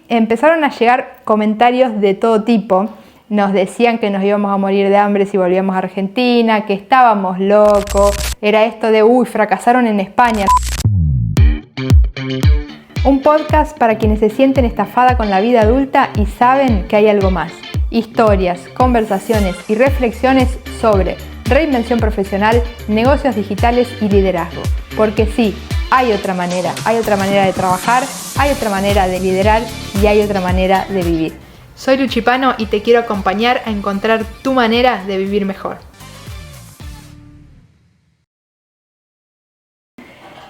empezaron a llegar comentarios de todo tipo. Nos decían que nos íbamos a morir de hambre si volvíamos a Argentina, que estábamos locos, era esto de fracasaron en España. Un podcast para quienes se sienten estafadas con la vida adulta y saben que hay algo más. Historias, conversaciones y reflexiones sobre reinvención profesional, negocios digitales y liderazgo. Porque sí, hay otra manera de trabajar, hay otra manera de liderar y hay otra manera de vivir. Soy Luchi Pano y te quiero acompañar a encontrar tu manera de vivir mejor.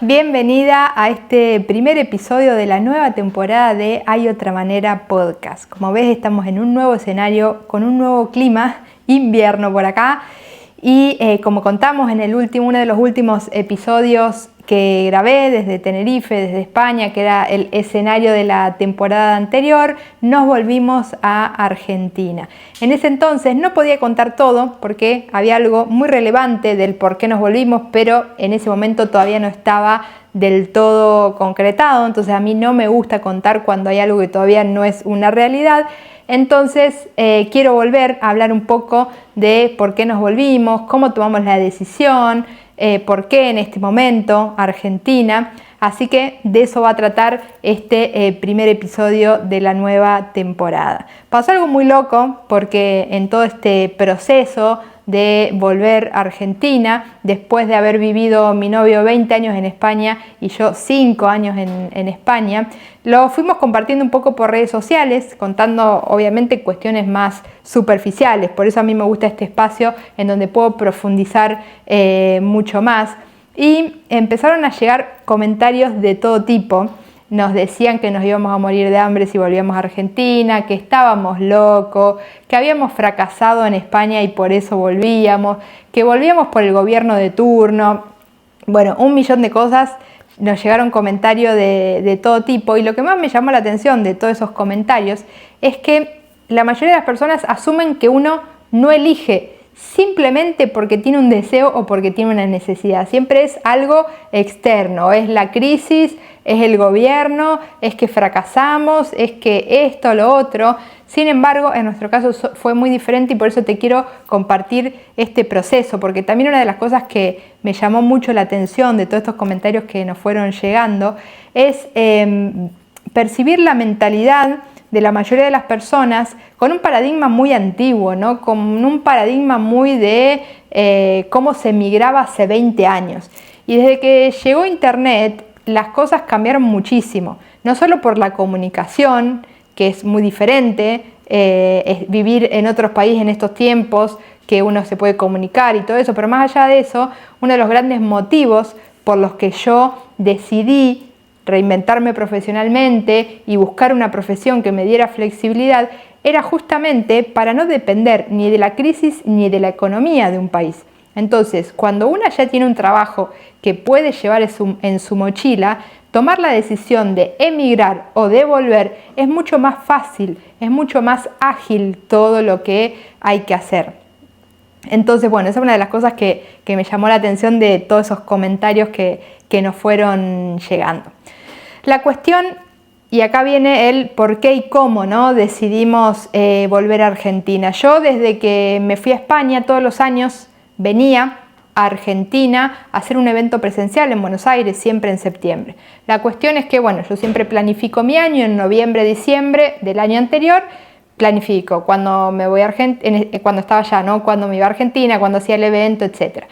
Bienvenida a este primer episodio de la nueva temporada de Hay Otra Manera Podcast. Como ves, estamos en un nuevo escenario, con un nuevo clima, invierno por acá. Y como contamos en uno de los últimos episodios que grabé desde Tenerife, desde España, que era el escenario de la temporada anterior, nos volvimos a Argentina. En ese entonces no podía contar todo porque había algo muy relevante del por qué nos volvimos, pero en ese momento todavía no estaba del todo concretado, entonces a mí no me gusta contar cuando hay algo que todavía no es una realidad. Entonces quiero volver a hablar un poco de por qué nos volvimos, cómo tomamos la decisión, por qué en este momento Argentina. Así que de eso va a tratar este primer episodio de la nueva temporada. Pasó algo muy loco porque en todo este proceso de volver a Argentina, después de haber vivido mi novio 20 años en España y yo 5 años en España, lo fuimos compartiendo un poco por redes sociales, contando obviamente cuestiones más superficiales. Por eso a mí me gusta este espacio en donde puedo profundizar mucho más. Y empezaron a llegar comentarios de todo tipo. Nos decían que nos íbamos a morir de hambre si volvíamos a Argentina, que estábamos locos, que habíamos fracasado en España y por eso volvíamos, que volvíamos por el gobierno de turno. Bueno, un millón de cosas. Nos llegaron comentarios de todo tipo y lo que más me llamó la atención de todos esos comentarios es que la mayoría de las personas asumen que uno no elige simplemente porque tiene un deseo o porque tiene una necesidad. Siempre es algo externo, es la crisis, es el gobierno, es que fracasamos, es que esto, lo otro. Sin embargo, en nuestro caso fue muy diferente y por eso te quiero compartir este proceso, porque también una de las cosas que me llamó mucho la atención de todos estos comentarios que nos fueron llegando es percibir la mentalidad de la mayoría de las personas con un paradigma muy antiguo, ¿no? Con un paradigma muy de cómo se migraba hace 20 años. Y desde que llegó Internet, las cosas cambiaron muchísimo, no solo por la comunicación, que es muy diferente, es vivir en otros países en estos tiempos, que uno se puede comunicar y todo eso, pero más allá de eso, uno de los grandes motivos por los que yo decidí reinventarme profesionalmente y buscar una profesión que me diera flexibilidad era justamente para no depender ni de la crisis ni de la economía de un país. Entonces, cuando una ya tiene un trabajo que puede llevar en su mochila, tomar la decisión de emigrar o de volver es mucho más fácil, es mucho más ágil todo lo que hay que hacer. Entonces, bueno, esa es una de las cosas que me llamó la atención de todos esos comentarios que nos fueron llegando. La cuestión, y acá viene el por qué y cómo, ¿no? Decidimos volver a Argentina. Yo desde que me fui a España todos los años venía a Argentina a hacer un evento presencial en Buenos Aires, siempre en septiembre. La cuestión es que, bueno, yo siempre planifico mi año en noviembre, diciembre del año anterior. Planifico cuando me voy a cuando estaba allá, ¿no? Cuando me iba a Argentina, cuando hacía el evento, etc.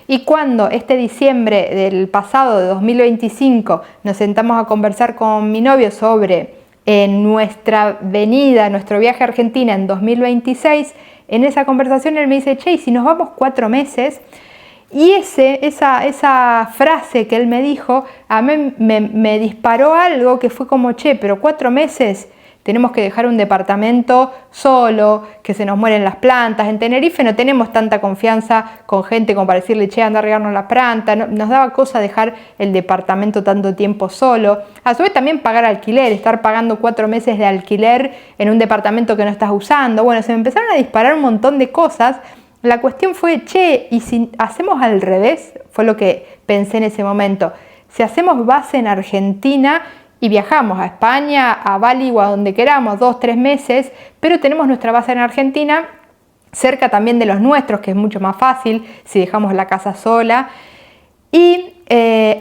Y cuando este diciembre del pasado, de 2025, nos sentamos a conversar con mi novio sobre nuestra venida, nuestro viaje a Argentina en 2026, en esa conversación él me dice, che, ¿y si nos vamos 4 meses? Y esa frase que él me dijo, a mí me disparó algo que fue como, che, pero 4 meses... Tenemos que dejar un departamento solo, que se nos mueren las plantas. En Tenerife no tenemos tanta confianza con gente como para decirle, che, anda a regarnos las plantas. No, nos daba cosa dejar el departamento tanto tiempo solo. A su vez también pagar alquiler, estar pagando 4 meses de alquiler en un departamento que no estás usando. Bueno, se me empezaron a disparar un montón de cosas. La cuestión fue, che, ¿y si hacemos al revés? Fue lo que pensé en ese momento. Si hacemos base en Argentina y viajamos a España, a Bali o a donde queramos, 2-3 meses, pero tenemos nuestra base en Argentina, cerca también de los nuestros, que es mucho más fácil si dejamos la casa sola. Y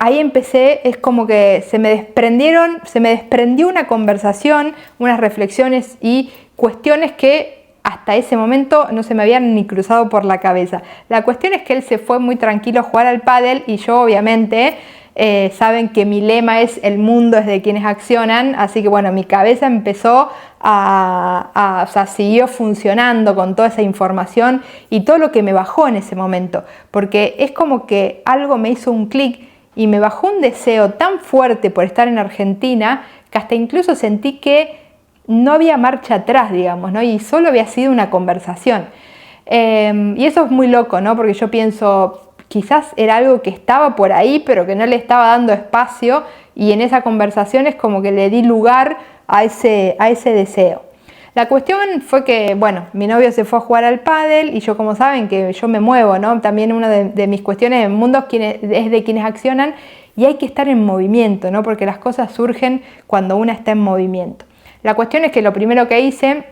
ahí empecé, es como que se me desprendió una conversación, unas reflexiones y cuestiones que hasta ese momento no se me habían ni cruzado por la cabeza. La cuestión es que él se fue muy tranquilo a jugar al pádel y yo obviamente, saben que mi lema es el mundo es de quienes accionan, así que bueno, mi cabeza empezó o sea, siguió funcionando con toda esa información y todo lo que me bajó en ese momento, porque es como que algo me hizo un clic y me bajó un deseo tan fuerte por estar en Argentina que hasta incluso sentí que no había marcha atrás, digamos, ¿no? Y solo había sido una conversación. Y eso es muy loco, ¿no? Porque yo pienso, quizás era algo que estaba por ahí, pero que no le estaba dando espacio, y en esa conversación es como que le di lugar a ese deseo. La cuestión fue que, bueno, mi novio se fue a jugar al pádel y yo, como saben, que yo me muevo, ¿no? También una de mis cuestiones en el mundo es de quienes accionan, y hay que estar en movimiento, ¿no? Porque las cosas surgen cuando una está en movimiento. La cuestión es que lo primero que hice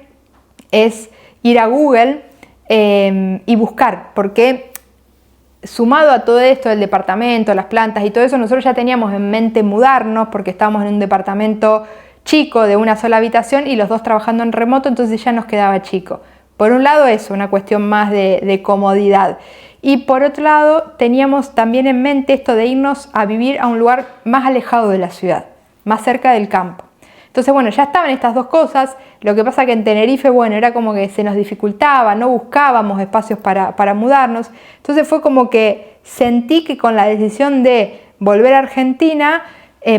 es ir a Google y buscar, porque sumado a todo esto del departamento, las plantas y todo eso, nosotros ya teníamos en mente mudarnos porque estábamos en un departamento chico de una sola habitación y los dos trabajando en remoto, entonces ya nos quedaba chico. Por un lado eso, una cuestión más de comodidad. Y por otro lado teníamos también en mente esto de irnos a vivir a un lugar más alejado de la ciudad, más cerca del campo. Entonces, bueno, ya estaban estas dos cosas. Lo que pasa que en Tenerife, bueno, era como que se nos dificultaba, no buscábamos espacios para mudarnos. Entonces fue como que sentí que con la decisión de volver a Argentina,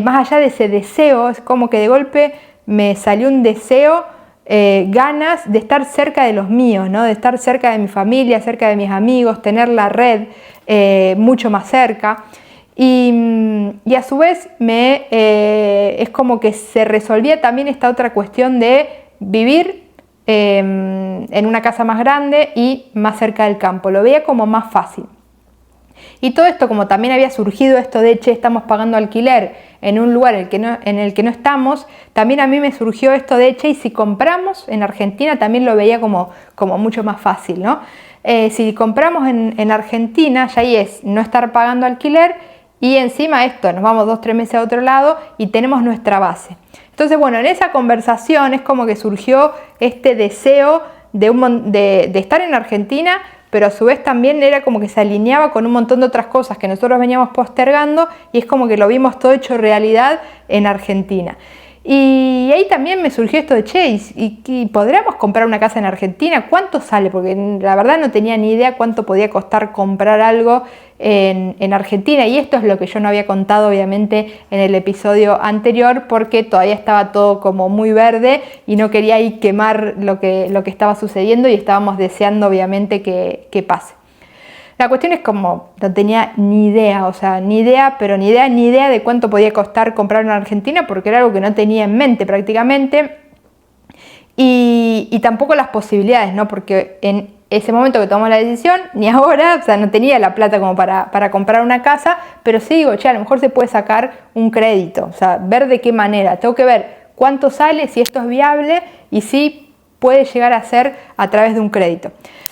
más allá de ese deseo, es como que de golpe me salió un deseo, ganas de estar cerca de los míos, ¿no? De estar cerca de mi familia, cerca de mis amigos, tener la red mucho más cerca. Y a su vez es como que se resolvía también esta otra cuestión de vivir en una casa más grande y más cerca del campo. Lo veía como más fácil. Y todo esto, como también había surgido esto de, che, estamos pagando alquiler en un lugar en el que no estamos, también a mí me surgió esto de, che, y si compramos en Argentina, también lo veía como mucho más fácil, ¿no? Si compramos en Argentina, ya ahí es no estar pagando alquiler, y encima esto, nos vamos 2-3 meses a otro lado y tenemos nuestra base. Entonces, bueno, en esa conversación es como que surgió este deseo de estar en Argentina, pero a su vez también era como que se alineaba con un montón de otras cosas que nosotros veníamos postergando, y es como que lo vimos todo hecho realidad en Argentina. Y ahí también me surgió esto de, che, ¿y podríamos comprar una casa en Argentina? ¿Cuánto sale? Porque la verdad no tenía ni idea cuánto podía costar comprar algo en Argentina, y esto es lo que yo no había contado obviamente en el episodio anterior, porque todavía estaba todo como muy verde y no quería ahí quemar lo que estaba sucediendo, y estábamos deseando obviamente que pase. La cuestión es como no tenía ni idea, o sea, ni idea de cuánto podía costar comprar en Argentina, porque era algo que no tenía en mente prácticamente, y tampoco las posibilidades, ¿no? Porque en ese momento que tomamos la decisión, ni ahora, o sea, no tenía la plata como para comprar una casa, pero sí digo, che, a lo mejor se puede sacar un crédito, o sea, ver de qué manera, tengo que ver cuánto sale, si esto es viable y si puede llegar a ser a través de un crédito.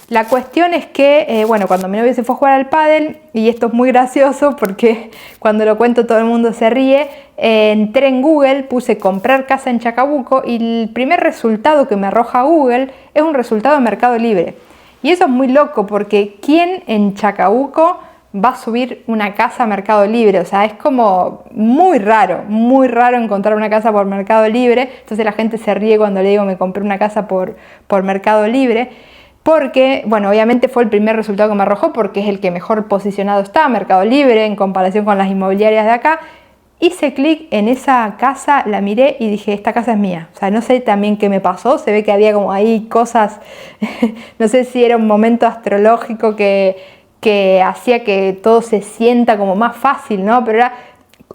La cuestión es que, bueno, cuando mi novio se fue a jugar al pádel, y esto es muy gracioso porque cuando lo cuento todo el mundo se ríe, entré en Google, puse comprar casa en Chacabuco, y el primer resultado que me arroja Google es un resultado de Mercado Libre. Y eso es muy loco, porque ¿quién en Chacabuco va a subir una casa a Mercado Libre? O sea, es como muy raro encontrar una casa por Mercado Libre. Entonces la gente se ríe cuando le digo me compré una casa por Mercado Libre. Porque, bueno, obviamente fue el primer resultado que me arrojó, porque es el que mejor posicionado está, Mercado Libre, en comparación con las inmobiliarias de acá. Hice clic en esa casa, la miré y dije, esta casa es mía. O sea, no sé también qué me pasó, se ve que había como ahí cosas, no sé si era un momento astrológico que hacía que todo se sienta como más fácil, ¿no? Pero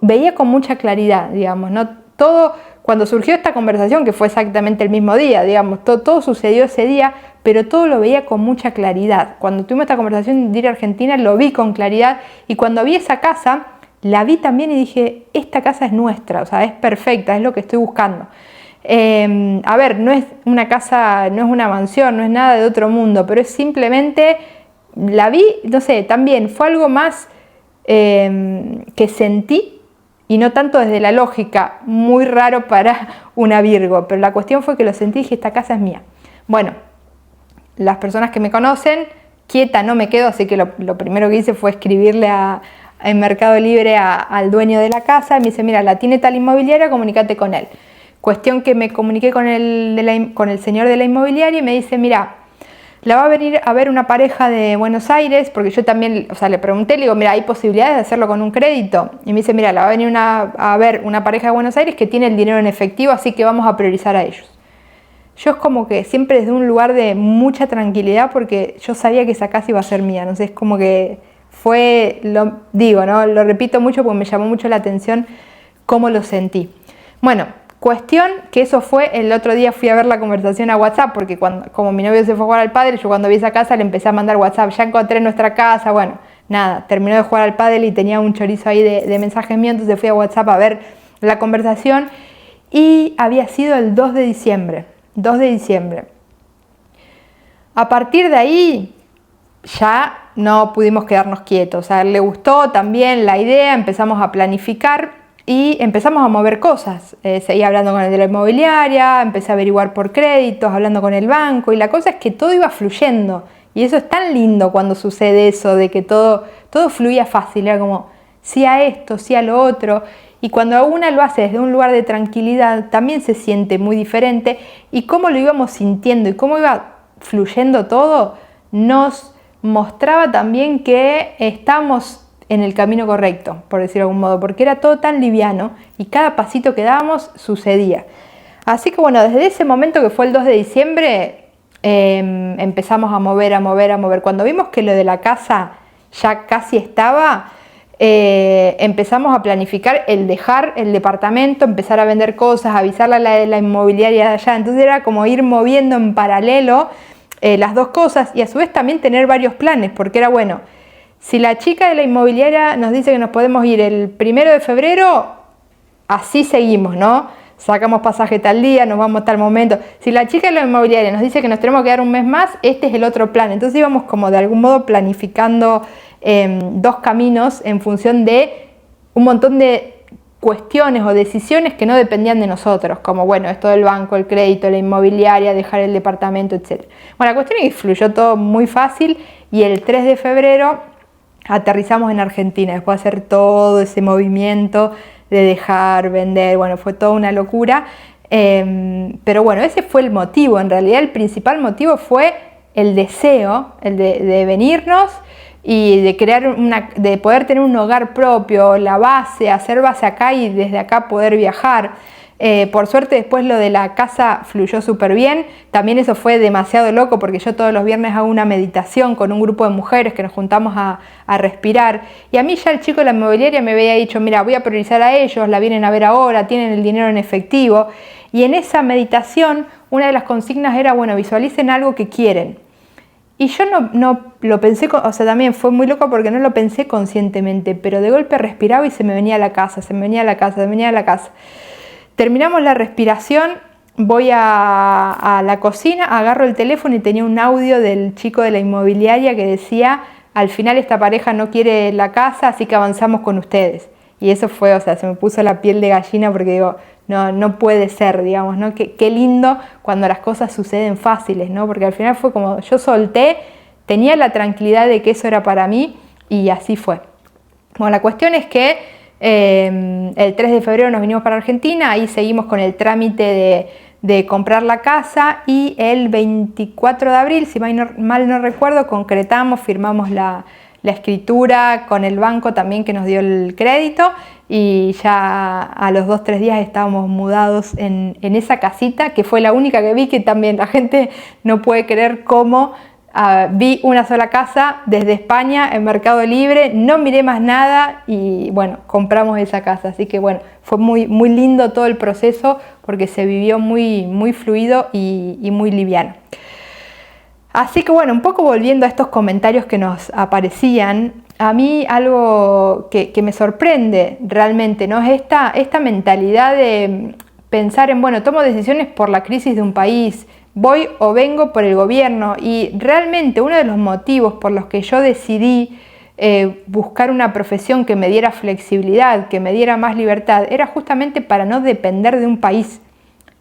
veía con mucha claridad, digamos, ¿no? Todo, cuando surgió esta conversación, que fue exactamente el mismo día, digamos, todo sucedió ese día, pero todo lo veía con mucha claridad. Cuando tuvimos esta conversación de ir a Argentina, lo vi con claridad, y cuando vi esa casa, la vi también y dije, esta casa es nuestra, o sea, es perfecta, es lo que estoy buscando. A ver, no es una casa, no es una mansión, no es nada de otro mundo, pero es simplemente, la vi, no sé, también fue algo más que sentí y no tanto desde la lógica, muy raro para una Virgo, pero la cuestión fue que lo sentí y dije, esta casa es mía. Bueno, las personas que me conocen, quieta no me quedo, así que lo primero que hice fue escribirle en Mercado Libre al dueño de la casa, me dice, mira, la tiene tal inmobiliaria, comunícate con él. Cuestión que me comuniqué con el señor de la inmobiliaria y me dice, mira, la va a venir a ver una pareja de Buenos Aires, porque yo también, o sea, le pregunté, le digo, mira, ¿hay posibilidades de hacerlo con un crédito? Y me dice, mira, la va a venir a ver una pareja de Buenos Aires que tiene el dinero en efectivo, así que vamos a priorizar a ellos. Yo es como que siempre desde un lugar de mucha tranquilidad, porque yo sabía que esa casa iba a ser mía, no sé, es como que fue, lo repito mucho porque me llamó mucho la atención cómo lo sentí. Bueno, cuestión que eso fue, el otro día fui a ver la conversación a WhatsApp, porque como mi novio se fue a jugar al pádel, yo cuando vi esa casa le empecé a mandar WhatsApp, ya encontré nuestra casa, bueno, nada, terminó de jugar al pádel y tenía un chorizo ahí de mensajes míos, entonces fui a WhatsApp a ver la conversación y había sido el 2 de diciembre. A partir de ahí ya no pudimos quedarnos quietos, a él le gustó también la idea, empezamos a planificar y empezamos a mover cosas. Seguí hablando con el de la inmobiliaria, empecé a averiguar por créditos, hablando con el banco, y la cosa es que todo iba fluyendo, y eso es tan lindo cuando sucede eso, de que todo fluía fácil, era como sí a esto, sí a lo otro. Y cuando una lo hace desde un lugar de tranquilidad, también se siente muy diferente, y cómo lo íbamos sintiendo y cómo iba fluyendo todo, nos mostraba también que estábamos en el camino correcto, por decirlo de algún modo, porque era todo tan liviano y cada pasito que dábamos sucedía. Así que bueno, desde ese momento que fue el 2 de diciembre, empezamos a mover. Cuando vimos que lo de la casa ya casi estaba, empezamos a planificar el dejar el departamento, empezar a vender cosas, avisarle a la inmobiliaria de allá. Entonces era como ir moviendo en paralelo las dos cosas, y a su vez también tener varios planes, porque era bueno, si la chica de la inmobiliaria nos dice que nos podemos ir el 1 de febrero, así seguimos, ¿no? Sacamos pasaje tal día, nos vamos tal momento. Si la chica de la inmobiliaria nos dice que nos tenemos que quedar un mes más, este es el otro plan. Entonces íbamos como de algún modo planificando dos caminos en función de un montón de cuestiones o decisiones que no dependían de nosotros, como bueno, esto del banco, el crédito, la inmobiliaria, dejar el departamento, etc. Bueno, la cuestión es que fluyó todo muy fácil, y el 3 de febrero aterrizamos en Argentina, después de hacer todo ese movimiento de dejar, vender, bueno, fue toda una locura, pero bueno, ese fue el motivo. En realidad el principal motivo fue el deseo, el de venirnos y de poder tener un hogar propio, la base, hacer base acá y desde acá poder viajar. Por suerte después lo de la casa fluyó súper bien. También eso fue demasiado loco, porque yo todos los viernes hago una meditación con un grupo de mujeres que nos juntamos a respirar, y a mí ya el chico de la inmobiliaria me había dicho, mira, voy a priorizar a ellos, la vienen a ver ahora, tienen el dinero en efectivo. Y en esa meditación una de las consignas era, bueno, visualicen algo que quieren. Y yo no lo pensé, o sea, también fue muy loco porque no lo pensé conscientemente, pero de golpe respiraba y se me venía a la casa, Terminamos la respiración, voy a la cocina, agarro el teléfono y tenía un audio del chico de la inmobiliaria que decía, al final esta pareja no quiere la casa, así que avanzamos con ustedes. Y eso fue, o sea, se me puso la piel de gallina, porque digo, no puede ser, digamos, ¿no? Qué lindo cuando las cosas suceden fáciles, ¿no? Porque al final fue como, yo solté, tenía la tranquilidad de que eso era para mí, y así fue. Bueno, la cuestión es que el 3 de febrero nos vinimos para Argentina, ahí seguimos con el trámite de comprar la casa, y el 24 de abril, si mal no recuerdo, concretamos, firmamos la escritura con el banco también que nos dio el crédito, y ya a los 2-3 días estábamos mudados en esa casita, que fue la única que vi, que también la gente no puede creer cómo vi una sola casa desde España en Mercado Libre, no miré más nada y bueno, compramos esa casa. Así que bueno, fue muy lindo todo el proceso, porque se vivió muy fluido y muy liviano. Así que bueno, un poco volviendo a estos comentarios que nos aparecían, a mí algo que me sorprende realmente, ¿no? Es esta mentalidad de pensar en, bueno, tomo decisiones por la crisis de un país, voy o vengo por el gobierno, y realmente uno de los motivos por los que yo decidí buscar una profesión que me diera flexibilidad, que me diera más libertad, era justamente para no depender de un país.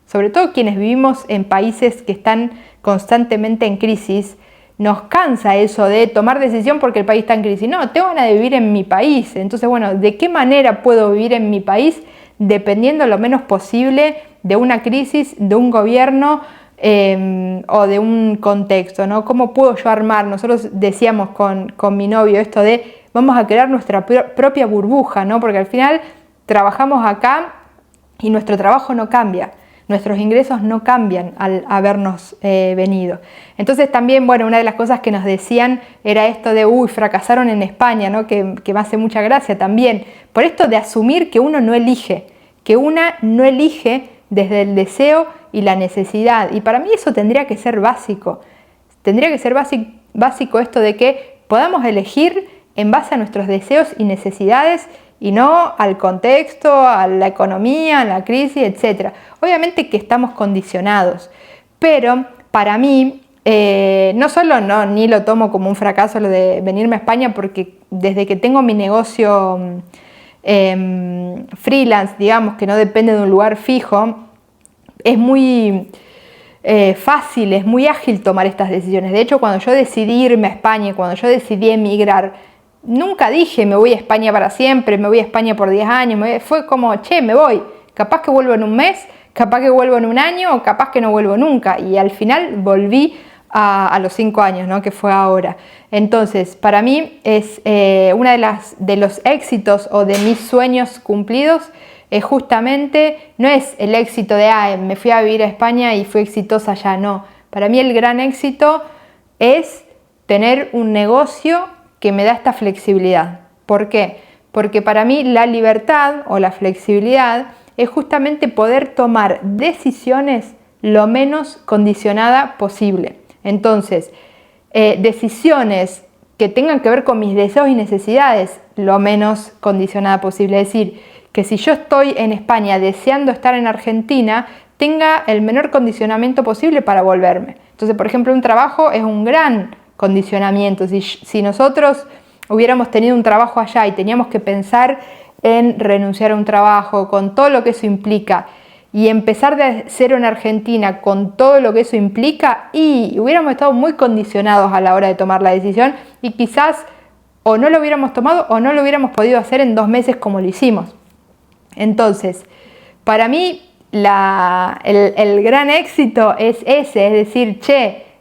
Sobre todo quienes vivimos en países que están constantemente en crisis, nos cansa eso de tomar decisión porque el país está en crisis. No, tengo ganas de vivir en mi país. Entonces, bueno, ¿de qué manera puedo vivir en mi país? Dependiendo lo menos posible de una crisis, de un gobierno o de un contexto, ¿no? ¿Cómo puedo yo armar? Nosotros decíamos con mi novio esto de vamos a crear nuestra propia burbuja, ¿no? Porque al final trabajamos acá y nuestro trabajo no cambia. Nuestros ingresos no cambian al habernos venido. Entonces también, bueno, una de las cosas que nos decían era esto de, fracasaron en España, ¿no? Que me hace mucha gracia también. Por esto de asumir que uno no elige, que una no elige desde el deseo y la necesidad. Y para mí eso tendría que ser básico. Tendría que ser básico esto de que podamos elegir en base a nuestros deseos y necesidades y no al contexto, a la economía, a la crisis, etc. Obviamente que estamos condicionados, pero para mí, no solo ni lo tomo como un fracaso lo de venirme a España, porque desde que tengo mi negocio freelance, digamos, que no depende de un lugar fijo, es muy fácil, es muy ágil tomar estas decisiones. De hecho, cuando yo decidí irme a España, cuando yo decidí emigrar, nunca dije me voy a España para siempre, me voy a España por 10 años, fue como, me voy, capaz que vuelvo en un mes, capaz que vuelvo en un año o capaz que no vuelvo nunca, y al final volví a los 5 años, ¿no? Que fue ahora. Entonces, para mí es una de los éxitos o de mis sueños cumplidos, justamente no es el éxito de me fui a vivir a España y fui exitosa allá, no. Para mí el gran éxito es tener un negocio que me da esta flexibilidad. ¿Por qué? Porque para mí la libertad o la flexibilidad es justamente poder tomar decisiones lo menos condicionada posible. Entonces, decisiones que tengan que ver con mis deseos y necesidades lo menos condicionada posible. Es decir, que si yo estoy en España deseando estar en Argentina, tenga el menor condicionamiento posible para volverme. Entonces, por ejemplo, un trabajo es un gran condicionamiento. Si nosotros hubiéramos tenido un trabajo allá y teníamos que pensar en renunciar a un trabajo con todo lo que eso implica y empezar de cero en Argentina con todo lo que eso implica, y hubiéramos estado muy condicionados a la hora de tomar la decisión, y quizás o no lo hubiéramos tomado o no lo hubiéramos podido hacer en 2 meses como lo hicimos. Entonces, para mí el gran éxito es ese, es decir,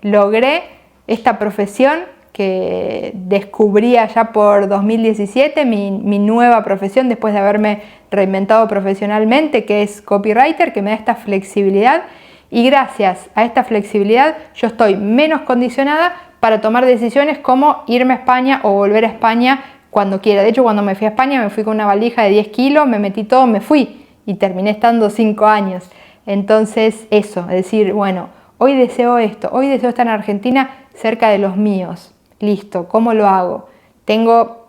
logré esta profesión que descubrí allá por 2017, mi nueva profesión después de haberme reinventado profesionalmente, que es copywriter, que me da esta flexibilidad, y gracias a esta flexibilidad yo estoy menos condicionada para tomar decisiones como irme a España o volver a España cuando quiera. De hecho, cuando me fui a España me fui con una valija de 10 kilos, me metí todo, me fui y terminé estando 5 años. Entonces eso, es decir, bueno, hoy deseo esto, hoy deseo estar en Argentina cerca de los míos. Listo, ¿cómo lo hago? Tengo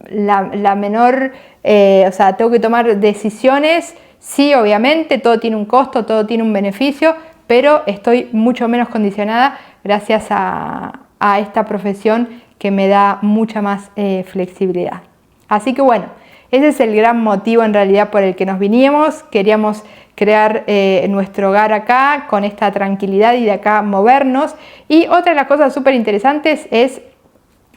la menor, tengo que tomar decisiones, sí, obviamente, todo tiene un costo, todo tiene un beneficio, pero estoy mucho menos condicionada gracias a esta profesión que me da mucha más flexibilidad. Así que bueno, ese es el gran motivo en realidad por el que nos vinimos. Queríamos crear nuestro hogar acá con esta tranquilidad y de acá movernos. Y otra de las cosas súper interesantes es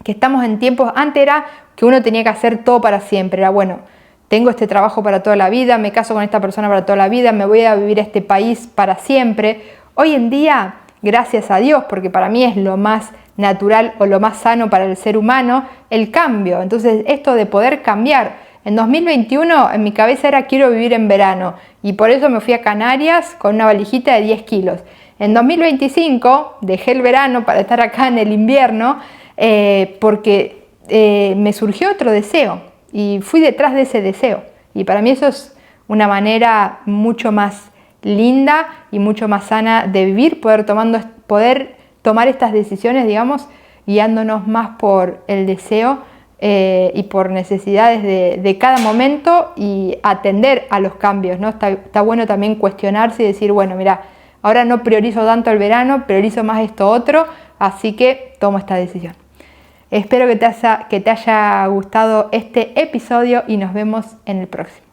que estamos en tiempos, antes era que uno tenía que hacer todo para siempre, era bueno, tengo este trabajo para toda la vida, me caso con esta persona para toda la vida, me voy a vivir a este país para siempre. Hoy en día, gracias a Dios, porque para mí es lo más natural o lo más sano para el ser humano, el cambio. Entonces, esto de poder cambiar. En 2021 en mi cabeza era quiero vivir en verano, y por eso me fui a Canarias con una valijita de 10 kilos. En 2025 dejé el verano para estar acá en el invierno porque me surgió otro deseo y fui detrás de ese deseo. Y para mí eso es una manera mucho más linda y mucho más sana de vivir, poder tomar estas decisiones, digamos, guiándonos más por el deseo y por necesidades de cada momento y atender a los cambios, ¿no? Está bueno también cuestionarse y decir, bueno, mira, ahora no priorizo tanto el verano, priorizo más esto otro, así que tomo esta decisión. Espero que te haya gustado este episodio y nos vemos en el próximo.